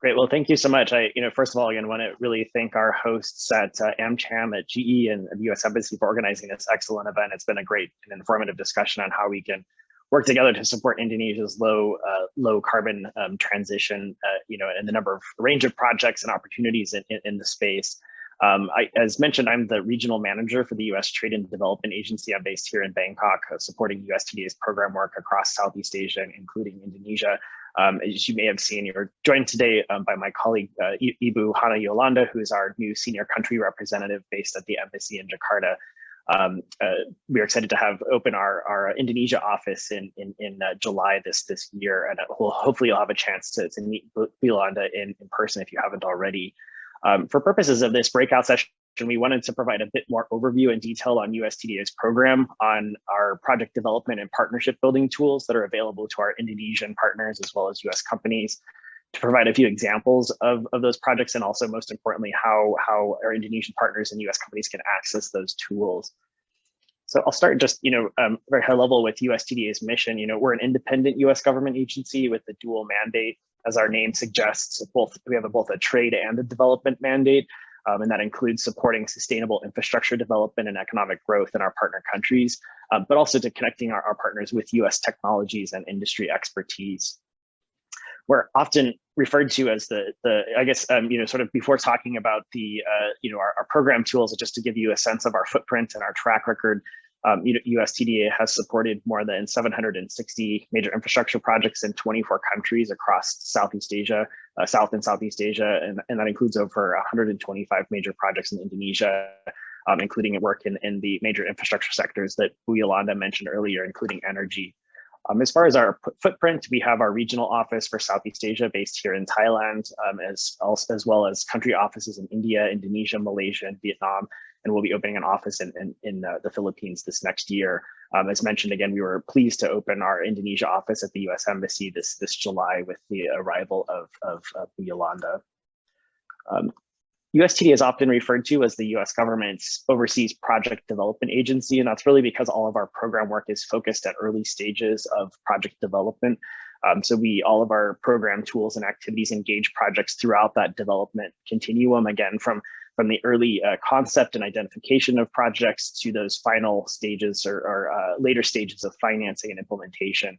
Great. Well, thank you so much. First of all, again, want to really thank our hosts at AmCham at GE and the U.S. Embassy for organizing this excellent event. It's been a great and informative discussion on how we can work together to support Indonesia's low carbon transition. And the range of projects and opportunities in the space. As mentioned, I'm the regional manager for the U.S. Trade and Development Agency. I'm based here in Bangkok, supporting USTDA's program work across Southeast Asia, including Indonesia. As you may have seen, you're joined today by my colleague, Ibu Hana Yolanda, who is our new senior country representative based at the embassy in Jakarta. We're excited to have open our Indonesia office in July this year, and hopefully you'll have a chance to meet Yolanda in person if you haven't already. For purposes of this breakout session, we wanted to provide a bit more overview and detail on USTDA's program, on our project development and partnership building tools that are available to our Indonesian partners as well as US companies, to provide a few examples of those projects, and also most importantly, how our Indonesian partners and US companies can access those tools. So I'll start just, very high level with USTDA's mission. We're an independent US government agency with a dual mandate. As our name suggests, we have both a trade and a development mandate, and that includes supporting sustainable infrastructure development and economic growth in our partner countries, but also to connecting our partners with US technologies and industry expertise. We're often referred to as sort of before talking about our program tools, just to give you a sense of our footprint and our track record. USTDA has supported more than 760 major infrastructure projects in 24 countries across Southeast Asia, South and Southeast Asia, and that includes over 125 major projects in Indonesia, including work in the major infrastructure sectors that Yolanda mentioned earlier, including energy. As far as our footprint, we have our regional office for Southeast Asia based here in Thailand, as well as country offices in India, Indonesia, Malaysia, and Vietnam. And we'll be opening an office in the Philippines this next year. As mentioned, again, we were pleased to open our Indonesia office at the U.S. Embassy this July with the arrival of Yolanda. USTDA is often referred to as the US government's overseas project development agency, and that's really because all of our program work is focused at early stages of project development. So all of our program tools and activities engage projects throughout that development continuum, again, from the early concept and identification of projects to those final stages or later stages of financing and implementation.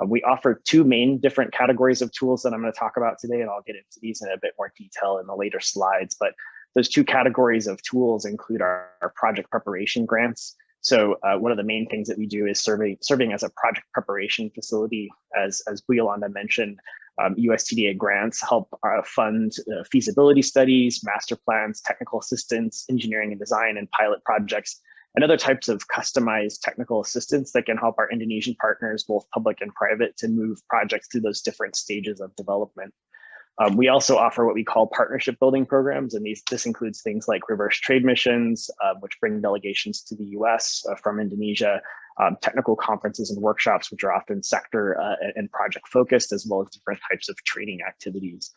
We offer two main different categories of tools that I'm going to talk about today, and I'll get into these in a bit more detail in the later slides. But those two categories of tools include our project preparation grants. So one of the main things that we do is serving as a project preparation facility. As Yolanda mentioned, USTDA grants help fund feasibility studies, master plans, technical assistance, engineering and design, and pilot projects, and other types of customized technical assistance that can help our Indonesian partners, both public and private, to move projects through those different stages of development. We also offer what we call partnership building programs, and this includes things like reverse trade missions, which bring delegations to the US from Indonesia, technical conferences and workshops, which are often sector and project focused, as well as different types of training activities.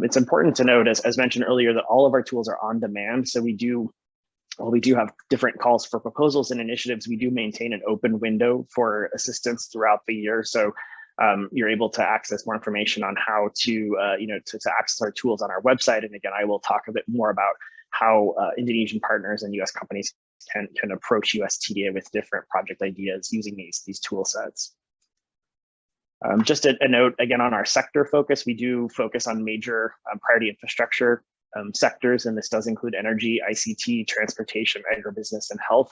It's important to note, as mentioned earlier, that all of our tools are on demand. So while we do have different calls for proposals and initiatives, we do maintain an open window for assistance throughout the year. So you're able to access more information on how to access our tools on our website. And again, I will talk a bit more about how Indonesian partners and US companies can approach USTDA with different project ideas using these tool sets. Just a note, again, on our sector focus, we do focus on major priority infrastructure sectors, and this does include energy, ICT, transportation, agribusiness, and health.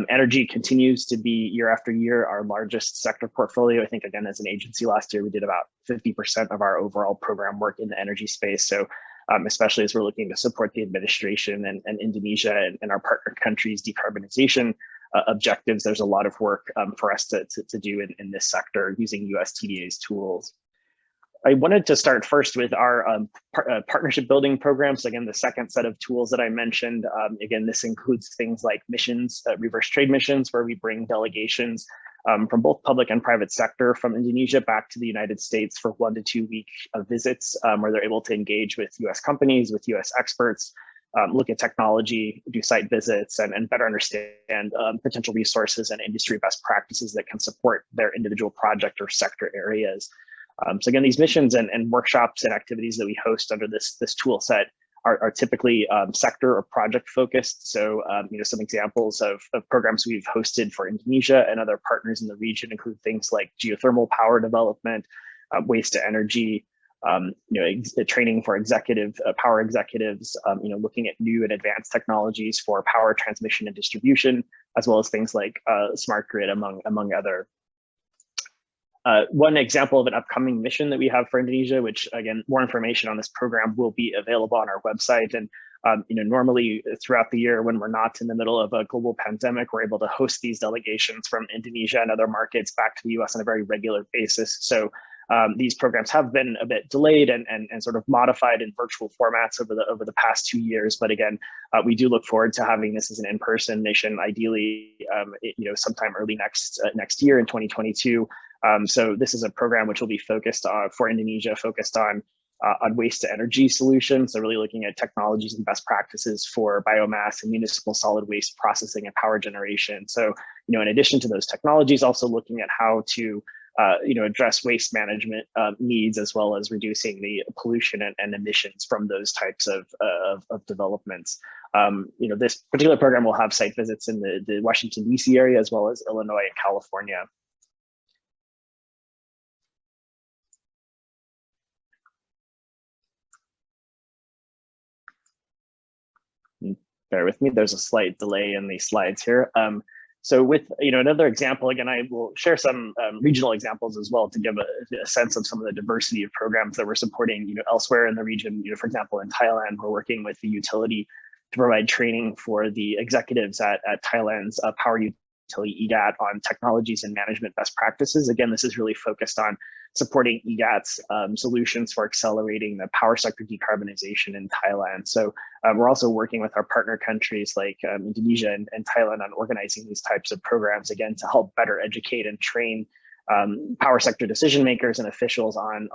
Energy continues to be year after year our largest sector portfolio. I think, again, as an agency last year, we did about 50% of our overall program work in the energy space. So especially as we're looking to support the administration and Indonesia and our partner countries' decarbonization objectives, there's a lot of work for us to do in this sector using USTDA's tools. I wanted to start first with our partnership building programs. So again, the second set of tools that I mentioned, again, this includes things like missions, reverse trade missions, where we bring delegations from both public and private sector from Indonesia back to the United States for 1 to 2 week visits, where they're able to engage with US companies, with US experts, look at technology, do site visits, and better understand potential resources and industry best practices that can support their individual project or sector areas. So again, these missions and workshops and activities that we host under this tool set are typically sector or project focused. So some examples of programs we've hosted for Indonesia and other partners in the region include things like geothermal power development, waste to energy, training for power executives, looking at new and advanced technologies for power transmission and distribution, as well as things like smart grid, among other. One example of an upcoming mission that we have for Indonesia, which again, more information on this program will be available on our website. And normally throughout the year, when we're not in the middle of a global pandemic, we're able to host these delegations from Indonesia and other markets back to the US on a very regular basis. So these programs have been a bit delayed and sort of modified in virtual formats over the past 2 years. But again, we do look forward to having this as an in-person mission, ideally, sometime early next year in 2022. So this is a program which will be focused for Indonesia, focused on waste to energy solutions. So really looking at technologies and best practices for biomass and municipal solid waste processing and power generation. So, in addition to those technologies, also looking at how to address waste management needs, as well as reducing the pollution and emissions from those types of developments. This particular program will have site visits in the Washington, D.C. area, as well as Illinois and California. Bear with me, there's a slight delay in the slides here. So with another example, again, I will share some regional examples as well to give a sense of some of the diversity of programs that we're supporting elsewhere in the region. For example, in Thailand, we're working with the utility to provide training for the executives at Thailand's power utility EGAT on technologies and management best practices. Again, this is really focused on supporting EGAT's solutions for accelerating the power sector decarbonization in Thailand. So we're also working with our partner countries like Indonesia and Thailand on organizing these types of programs, again, to help better educate and train power sector decision makers and officials on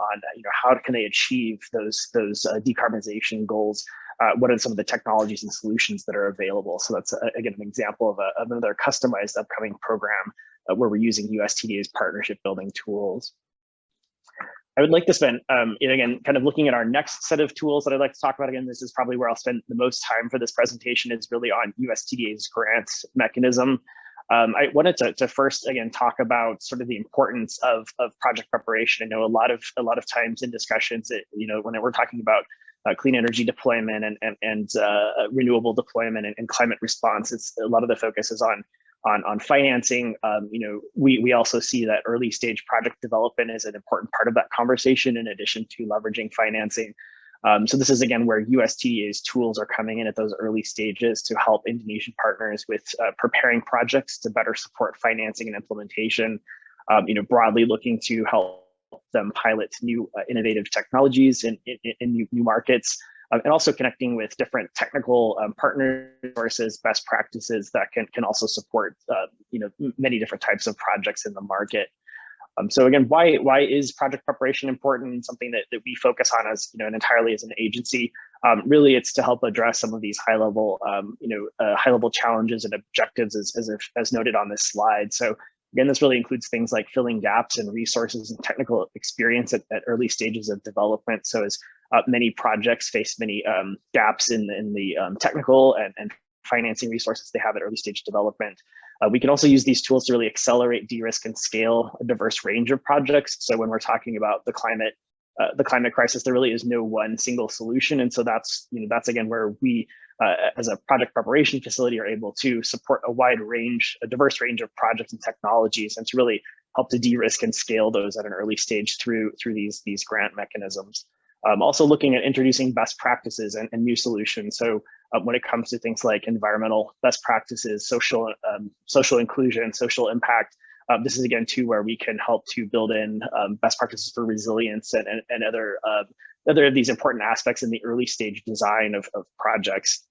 how can they achieve those decarbonization goals. What are some of the technologies and solutions that are available? So that's, again, an example of another customized upcoming program where we're using USTDA's partnership building tools. I would like to spend, again, kind of looking at our next set of tools that I'd like to talk about. Again, this is probably where I'll spend the most time for this presentation, is really on USTDA's grant mechanism. I wanted to first, again, talk about sort of the importance of project preparation. I know a lot of times in discussions, when we're talking about clean energy deployment and renewable deployment and climate response, it's a lot of the focus is on financing. We also see that early stage project development is an important part of that conversation, in addition to leveraging financing. So this is, again, where USTDA's tools are coming in at those early stages to help Indonesian partners with preparing projects to better support financing and implementation, broadly looking to help them pilot new innovative technologies in new markets, and also connecting with different technical partner resources, best practices that can also support many different types of projects in the market. So again, why is project preparation important, and something that we focus on as and entirely as an agency? Really, it's to help address some of these high level challenges and objectives, as noted on this slide. So again, this really includes things like filling gaps in resources and technical experience at early stages of development. So as many projects face many gaps in the technical and financing resources they have at early stage development. We can also use these tools to really accelerate, de-risk, and scale a diverse range of projects. So when we're talking about the climate crisis, there really is no one single solution. And so that's again where we, as a project preparation facility, are able to support a diverse range of projects and technologies, and to really help to de-risk and scale those at an early stage through these grant mechanisms. Also looking at introducing best practices and new solutions. So when it comes to things like environmental best practices, social inclusion, social impact, this is, again, too, where we can help to build in best practices for resilience and other of these important aspects in the early stage design of projects.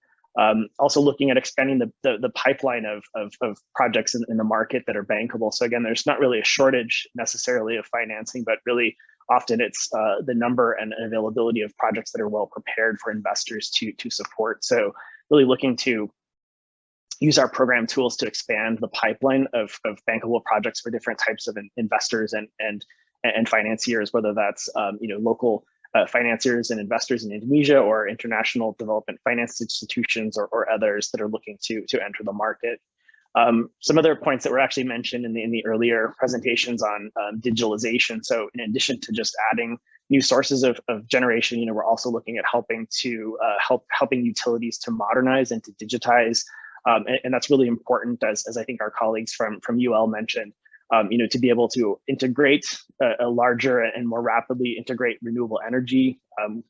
Also looking at expanding the pipeline of projects in the market that are bankable. So again, there's not really a shortage necessarily of financing, but really often it's the number and availability of projects that are well prepared for investors to support. So really looking to use our program tools to expand the pipeline of bankable projects for different types of investors and and financiers, whether that's local financiers and investors in Indonesia or international development finance institutions or others that are looking to enter the market. Some other points that were actually mentioned in the earlier presentations on digitalization. So in addition to just adding new sources of generation, we're also looking at helping utilities to modernize and to digitize. And that's really important, as I think our colleagues from UL mentioned, to be able to integrate a larger and more rapidly integrate renewable energy,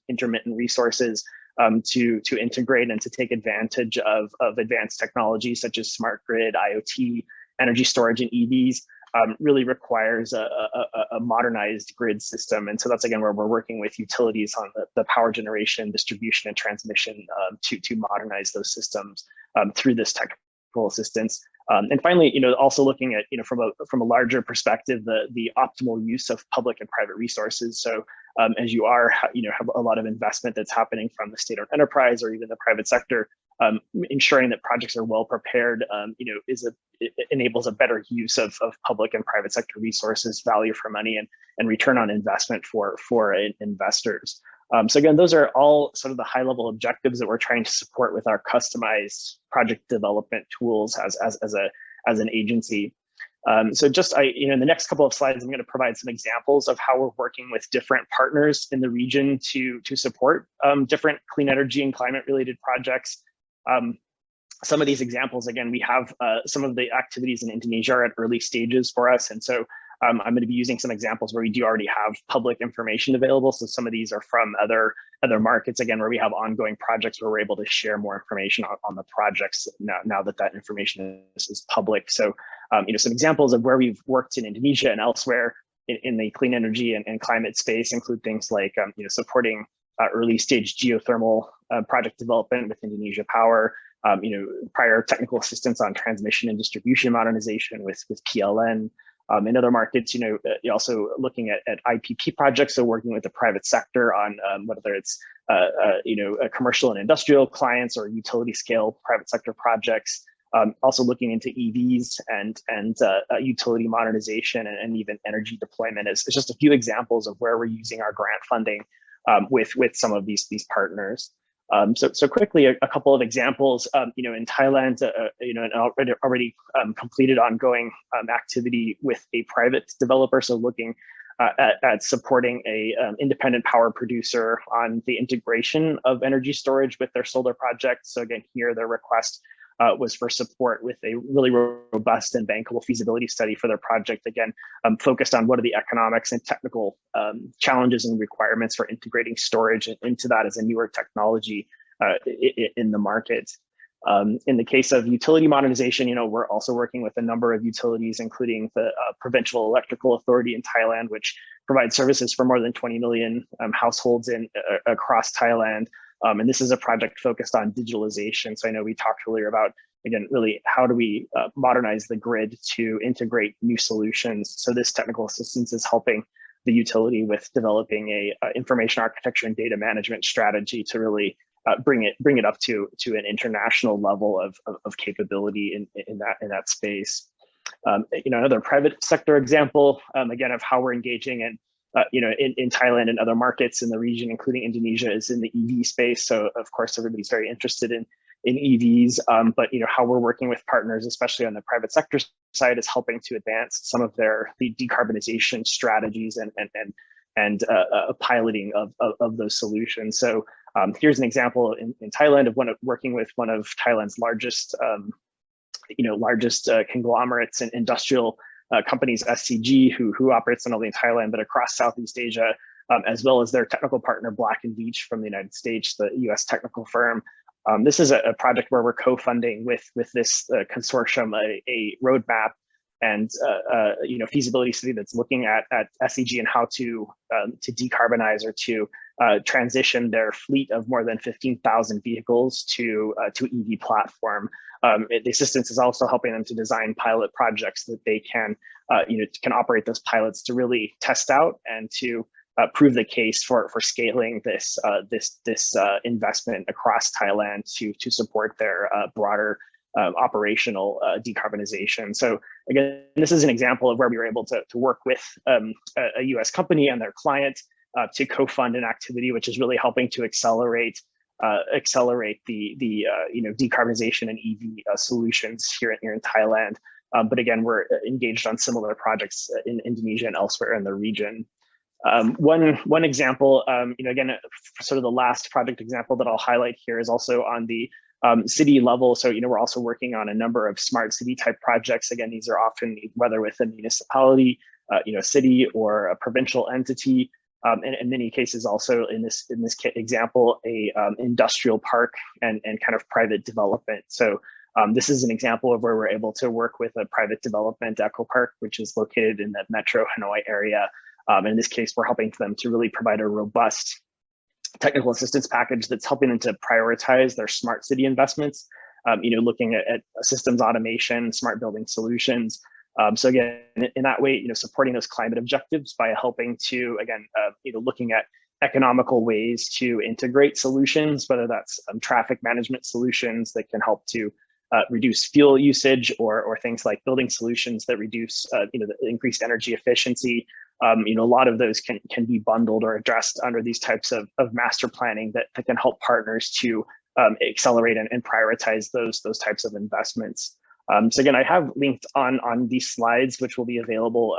intermittent resources, to integrate and to take advantage of advanced technologies such as smart grid, IoT, energy storage, and EVs. Really requires a modernized grid system. And so that's, again, where we're working with utilities on the power generation, distribution, and transmission to modernize those systems through this technical assistance. And finally, also looking at, from a larger perspective, the optimal use of public and private resources. So as you have a lot of investment that's happening from the state-owned enterprise or even the private sector, ensuring that projects are well prepared, it enables a better use of public and private sector resources, value for money, and return on investment for investors. So again, those are all sort of the high-level objectives that we're trying to support with our customized project development tools as an agency. So just in the next couple of slides, I'm going to provide some examples of how we're working with different partners in the region to support different clean energy and climate-related projects. Some of these examples, again, we have some of the activities in Indonesia are at early stages for us, and so I'm going to be using some examples where we do already have public information available. So some of these are from other markets, again, where we have ongoing projects where we're able to share more information on the projects now that information is public. So, some examples of where we've worked in Indonesia and elsewhere in the clean energy and climate space include things like, supporting early stage geothermal project development with Indonesia Power, prior technical assistance on transmission and distribution modernization with PLN. In other markets, you're also looking at IPP projects, so working with the private sector on whether it's commercial and industrial clients or utility scale private sector projects. Also looking into EVs and utility modernization and even energy deployment is just a few examples of where we're using our grant funding with some of these partners. So quickly, a couple of examples. In Thailand, an already completed ongoing activity with a private developer. So looking at supporting a independent power producer on the integration of energy storage with their solar project. So again, here their request was for support with a really robust and bankable feasibility study for their project. Again, focused on what are the economics and technical challenges and requirements for integrating storage into that as a newer technology in the market. In the case of utility modernization, we're also working with a number of utilities, including the Provincial Electrical Authority in Thailand, which provides services for more than 20 million households across Thailand. And this is a project focused on digitalization. So I know we talked earlier about, again, really how do we modernize the grid to integrate new solutions. So this technical assistance is helping the utility with developing a information architecture and data management strategy to really bring it up to an international level of capability in that space. Another private sector example, again, of how we're engaging in Thailand and other markets in the region, including Indonesia, is in the EV space. So of course, everybody's very interested in EVs, but how we're working with partners, especially on the private sector side, is helping to advance some of the decarbonization strategies and piloting of those solutions. So here's an example in Thailand of working with one of Thailand's largest conglomerates and industrial companies, SCG, who operates not only in Thailand, but across Southeast Asia, as well as their technical partner, Black & Veatch from the United States, the US technical firm. This is a project where we're co-funding with this consortium a roadmap and feasibility study that's looking at SCG and how to decarbonize or to transition their fleet of more than 15,000 vehicles to EV platform. The assistance is also helping them to design pilot projects that they can operate those pilots to really test out and to prove the case for scaling this investment across Thailand to support their broader operational decarbonization. So again, this is an example of where we were able to work with a US company and their client to co-fund an activity which is really helping to accelerate the decarbonization and EV solutions here in Thailand. But again, we're engaged on similar projects in Indonesia and elsewhere in the region. One example, again, sort of the last project example that I'll highlight here is also on the city level. So, we're also working on a number of smart city type projects. Again, these are often whether with a municipality, city or a provincial entity. And in many cases, also in this example, a industrial park and kind of private development. So this is an example of where we're able to work with a private development eco park, which is located in the Metro Hanoi area. In this case, we're helping them to really provide a robust technical assistance package that's helping them to prioritize their smart city investments, looking at systems automation, smart building solutions. So again, in that way, supporting those climate objectives by helping to, again, looking at economical ways to integrate solutions, whether that's traffic management solutions that can help to reduce fuel usage, or things like building solutions that reduce, the increased energy efficiency. A lot of those can be bundled or addressed under these types of master planning that can help partners to accelerate and prioritize those types of investments. So again, I have linked on these slides, which will be available,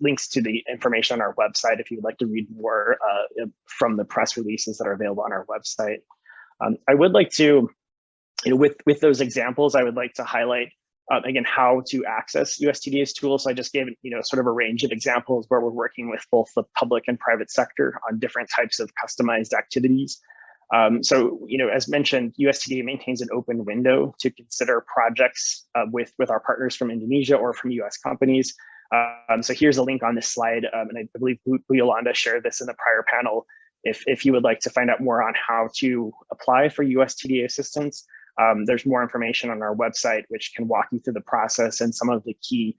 links to the information on our website if you'd like to read more from the press releases that are available on our website. I would like to, with those examples, I would like to highlight again, how to access USTDA's tools. So I just gave, sort of a range of examples where we're working with both the public and private sector on different types of customized activities. So, as mentioned, USTDA maintains an open window to consider projects with our partners from Indonesia or from US companies. So here's a link on this slide, and I believe Yolanda shared this in the prior panel. If you would like to find out more on how to apply for USTDA assistance, there's more information on our website, which can walk you through the process and some of the key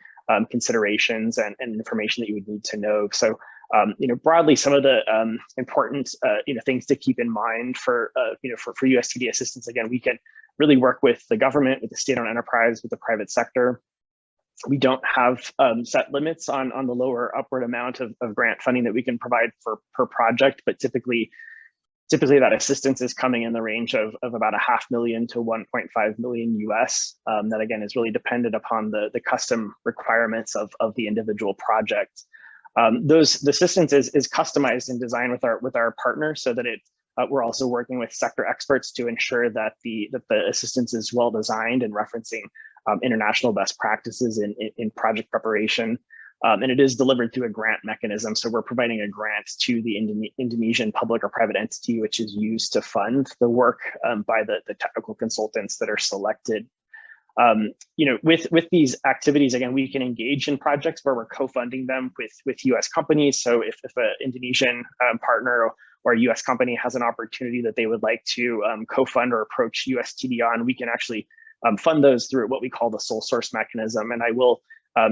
considerations and information that you would need to know. So, broadly, some of the important, things to keep in mind for USTDA assistance. Again, we can really work with the government, with the state-owned enterprise, with the private sector. We don't have set limits on the lower upward amount of grant funding that we can provide per project, but typically that assistance is coming in the range of about $500,000 to 1.5 million US. That again is really dependent upon the custom requirements of the individual project. The assistance is customized and designed with our partners, so that we're also working with sector experts to ensure that the assistance is well designed and referencing international best practices in project preparation. And it is delivered through a grant mechanism. So we're providing a grant to the Indonesian public or private entity, which is used to fund the work by the technical consultants that are selected. With these activities, again, we can engage in projects where we're co-funding them with US companies. So if an Indonesian partner or a US company has an opportunity that they would like to co-fund or approach USTD on, we can actually fund those through what we call the sole source mechanism. And I will,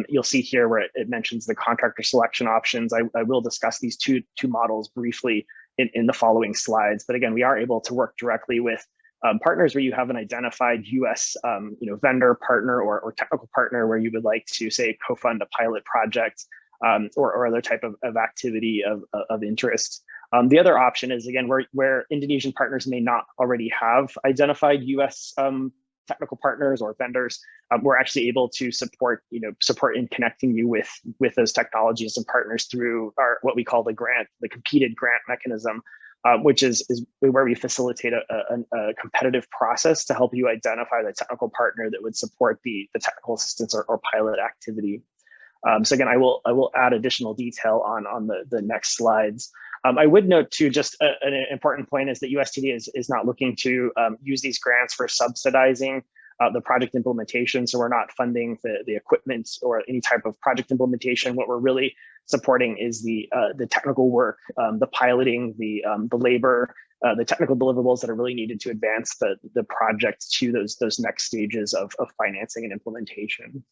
you'll see here where it mentions the contractor selection options. I will discuss these two models briefly in the following slides. But again, we are able to work directly with partners where you have an identified US vendor partner or technical partner where you would like to, say, co-fund a pilot project or other type of activity of interest. The other option is, again, where Indonesian partners may not already have identified US technical partners or vendors, we're actually able to support in connecting you with those technologies and partners through what we call the competed grant mechanism, which is where we facilitate a competitive process to help you identify the technical partner that would support the technical assistance or pilot activity. So again, I will add additional detail on the next slides. I would note too, just an important point is that USTD is not looking to use these grants for subsidizing the project implementation. So we're not funding the equipment or any type of project implementation. What we're really supporting is the technical work, the piloting, the labor, the technical deliverables that are really needed to advance the project to those next stages of financing and implementation.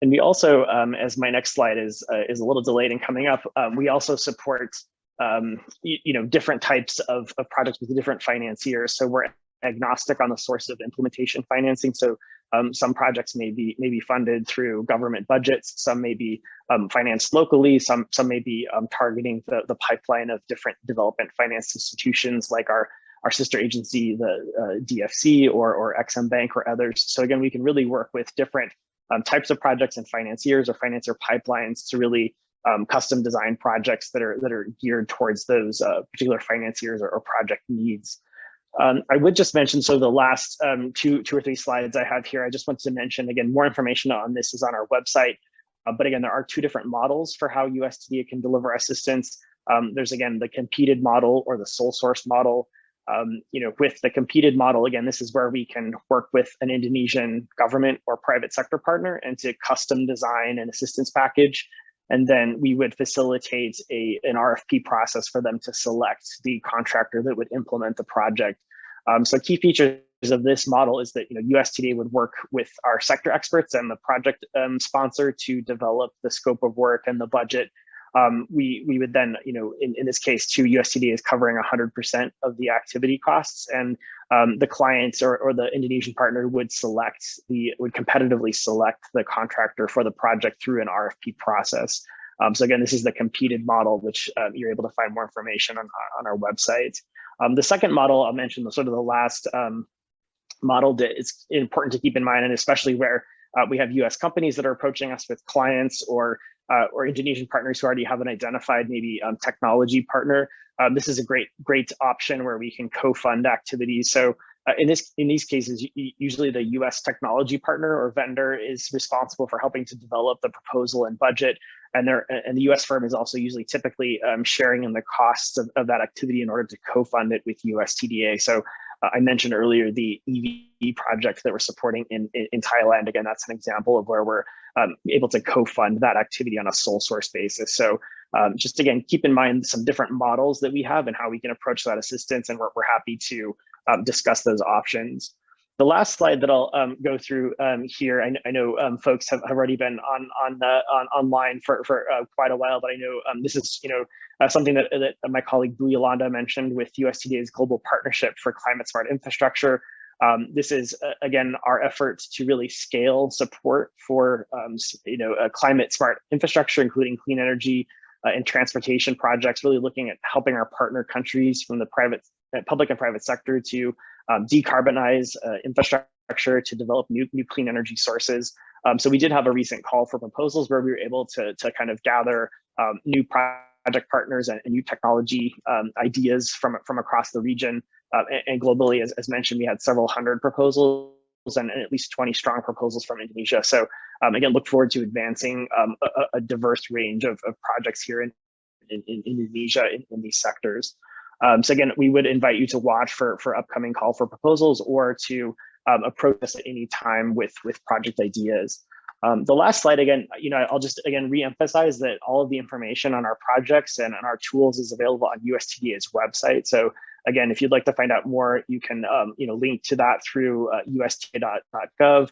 And we also, as my next slide is a little delayed in coming up, we also support different types of projects with different financiers. So we're agnostic on the source of implementation financing. So some projects may be funded through government budgets, some may be financed locally, some may be targeting the pipeline of different development finance institutions like our sister agency, the DFC or AmCham Bank or others. So again, we can really work with different types of projects and financiers or financer pipelines to really custom design projects that are geared towards those particular financiers or project needs. I would just mention, so the last two or three slides I have here, I just wanted to mention, again, more information on this is on our website. But again, there are two different models for how USTDA can deliver assistance. There's, again, the competed model or the sole source model. With the competed model, again, this is where we can work with an Indonesian government or private sector partner and to custom design an assistance package. And then we would facilitate an RFP process for them to select the contractor that would implement the project. So key features of this model is that USTDA would work with our sector experts and the project sponsor to develop the scope of work and the budget. We would then, in this case, too, USTDA is covering 100% of the activity costs, and the clients or the Indonesian partner would competitively select the contractor for the project through an RFP process. So again, this is the competed model, which you're able to find more information on our website. The second model I'll mention, the last model that it's important to keep in mind, and especially where we have U.S. companies that are approaching us with clients or Indonesian partners who already have an identified maybe technology partner. This is a great option where we can co-fund activities. So in these cases, usually the U.S. technology partner or vendor is responsible for helping to develop the proposal and budget, and the U.S. firm is also usually typically sharing in the costs of that activity in order to co-fund it with USTDA. So I mentioned earlier the EV project that we're supporting in Thailand. Again, that's an example of where we're able to co-fund that activity on a sole source basis. So just again, keep in mind some different models that we have and how we can approach that assistance, and we're happy to discuss those options. The last slide that I'll go through here, I know folks have already been online for quite a while, but I know this is something that my colleague Bu Yolanda mentioned with USTDA's Global Partnership for Climate Smart Infrastructure. This is again our effort to really scale support for climate smart infrastructure, including clean energy and transportation projects. Really looking at helping our partner countries from the public and private sector to decarbonize infrastructure, to develop new clean energy sources. So we did have a recent call for proposals where we were able to kind of gather new project partners and new technology ideas from across the region and globally. As mentioned, we had several hundred proposals and at least 20 strong proposals from Indonesia. So again, look forward to advancing a diverse range of projects here in Indonesia in these sectors. So again, we would invite you to watch for upcoming call for proposals or to approach us at any time with project ideas. The last slide, again, I'll just again reemphasize that all of the information on our projects and on our tools is available on USTDA's website. So again, if you'd like to find out more, you can link to that through USTDA.gov.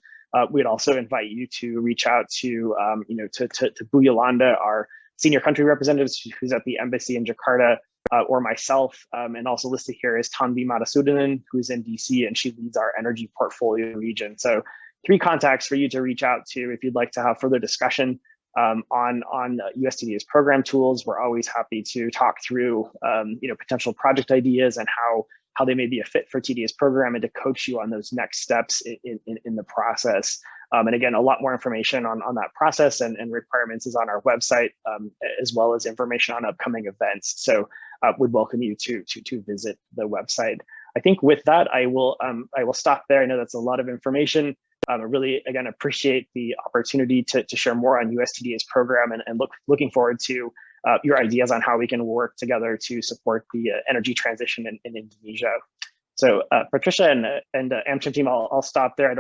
We'd also invite you to reach out to Bu Yolanda, our senior country representative, who's at the embassy in Jakarta, or myself, and also listed here is Tanvi Madasudanan, who's in DC, and she leads our energy portfolio region. So 3 contacts for you to reach out to if you'd like to have further discussion on USTDA's program tools. We're always happy to talk through potential project ideas and how they may be a fit for TDA's program, and to coach you on those next steps in the process. And again, a lot more information on that process and requirements is on our website, as well as information on upcoming events. So would welcome you to visit the website. I think with that, I will stop there. I know that's a lot of information. I really, again, appreciate the opportunity to share more on USTDA's program, and looking forward to your ideas on how we can work together to support the energy transition in Indonesia. So Patricia and AmCham team, I'll stop there. I don't